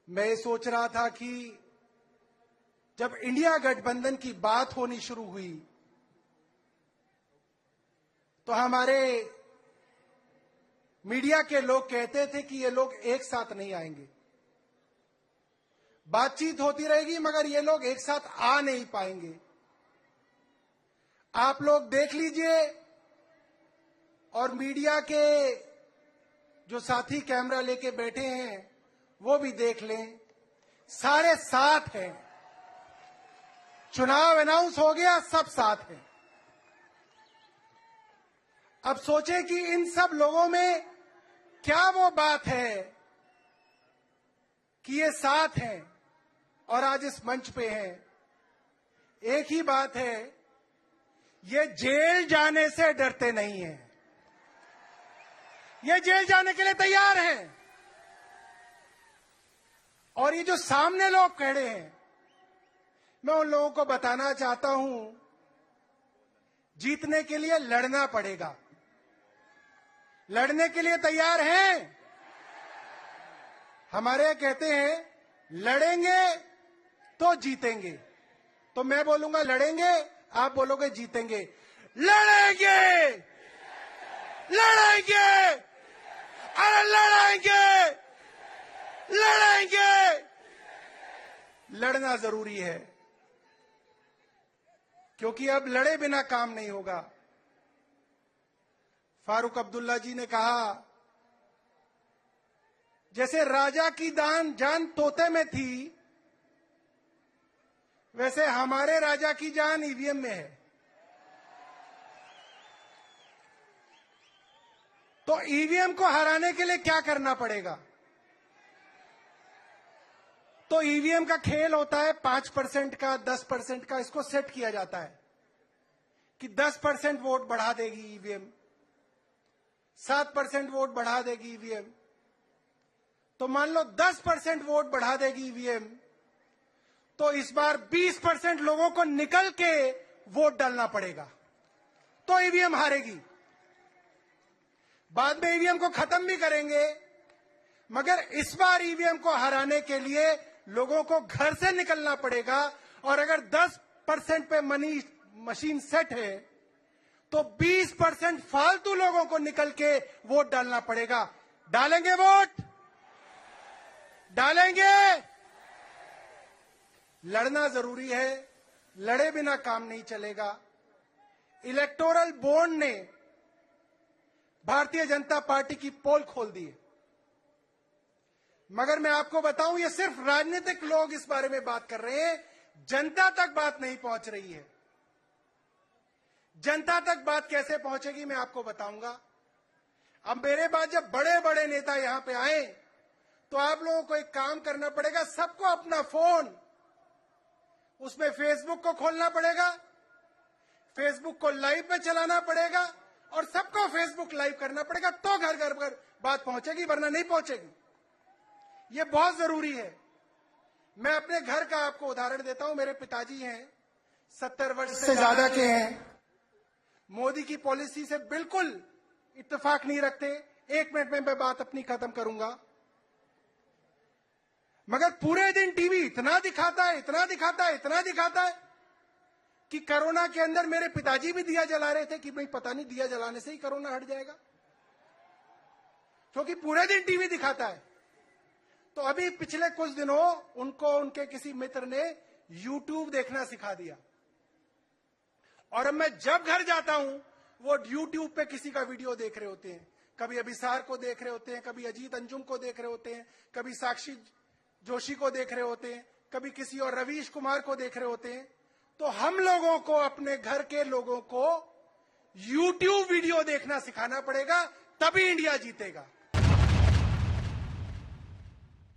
मैं ये सोच रहा था कि जब इंडिया गठबंधन की बात होनी शुरू हुई तो हमारे मीडिया के लोग कहते थे कि ये लोग एक साथ नहीं आएंगे, बातचीत होती रहेगी मगर ये लोग एक साथ आ नहीं पाएंगे। आप लोग देख लीजिए और मीडिया के जो साथी कैमरा लेके बैठे हैं वो भी देख लें, सारे साथ हैं। चुनाव अनाउंस हो गया, सब साथ हैं। अब सोचे कि इन सब लोगों में क्या वो बात है कि ये साथ हैं और आज इस मंच पे हैं। एक ही बात है, ये जेल जाने से डरते नहीं हैं, ये जेल जाने के लिए तैयार हैं। और ये जो सामने लोग खड़े हैं, मैं उन लोगों को बताना चाहता हूं, जीतने के लिए लड़ना पड़ेगा। लड़ने के लिए तैयार हैं? हमारे कहते हैं लड़ेंगे तो जीतेंगे। तो मैं बोलूंगा लड़ेंगे, आप बोलोगे जीतेंगे। लड़ेंगे, लड़ेंगे, अरे लड़ेंगे, लड़ेंगे। लड़ना जरूरी है क्योंकि अब लड़े बिना काम नहीं होगा। फारूक अब्दुल्ला जी ने कहा, जैसे राजा की जान तोते में थी, वैसे हमारे राजा की जान ईवीएम में है। तो ईवीएम को हराने के लिए क्या करना पड़ेगा? तो ईवीएम का खेल होता है 5% का, 10% का। इसको सेट किया जाता है कि 10% वोट बढ़ा देगी ईवीएम, 7% वोट बढ़ा देगी ईवीएम। तो मान लो 10% वोट बढ़ा देगी ईवीएम, तो इस बार 20% लोगों को निकल के वोट डालना पड़ेगा, तो ईवीएम हारेगी। बाद में ईवीएम को खत्म भी करेंगे, मगर इस बार ईवीएम को हराने के लिए लोगों को घर से निकलना पड़ेगा। और अगर 10% पे मशीन सेट है तो 20% फालतू लोगों को निकल के वोट डालना पड़ेगा। डालेंगे वोट? डालेंगे? लड़ना जरूरी है, लड़े बिना काम नहीं चलेगा। इलेक्टोरल बोर्ड ने भारतीय जनता पार्टी की पोल खोल दी है, मगर मैं आपको बताऊं, ये सिर्फ राजनीतिक लोग इस बारे में बात कर रहे हैं, जनता तक बात नहीं पहुंच रही है। जनता तक बात कैसे पहुंचेगी मैं आपको बताऊंगा। अब मेरे बाद जब बड़े बड़े नेता यहां पे आए तो आप लोगों को एक काम करना पड़ेगा, सबको अपना फोन, उसमें फेसबुक को खोलना पड़ेगा, फेसबुक को लाइव पे चलाना पड़ेगा और सबको फेसबुक लाइव करना पड़ेगा, तो घर घर पर बात पहुंचेगी, वरना नहीं पहुंचेगी। ये बहुत जरूरी है। मैं अपने घर का आपको उदाहरण देता हूं। मेरे पिताजी हैं, 70 वर्ष से ज्यादा के हैं, मोदी की पॉलिसी से बिल्कुल इत्तेफाक नहीं रखते। 1 मिनट में मैं बात अपनी खत्म करूंगा। मगर पूरे दिन टीवी इतना दिखाता है, इतना दिखाता है, इतना दिखाता है कि कोरोना के अंदर मेरे पिताजी भी दिया जला रहे थे कि भाई पता नहीं दिया जलाने से ही कोरोना हट जाएगा, क्योंकि पूरे दिन टीवी दिखाता है। तो अभी पिछले कुछ दिनों उनको उनके किसी मित्र ने यूट्यूब देखना सिखा दिया, और अब मैं जब घर जाता हूं वो यूट्यूब पे किसी का वीडियो देख रहे होते हैं। कभी अभिसार को देख रहे होते हैं, कभी अजीत अंजुम को देख रहे होते हैं, कभी साक्षी जोशी को देख रहे होते हैं, कभी किसी और रवीश कुमार को देख रहे होते हैं। तो हम लोगों को, अपने घर के लोगों को यूट्यूब वीडियो देखना सिखाना पड़ेगा, तभी इंडिया जीतेगा।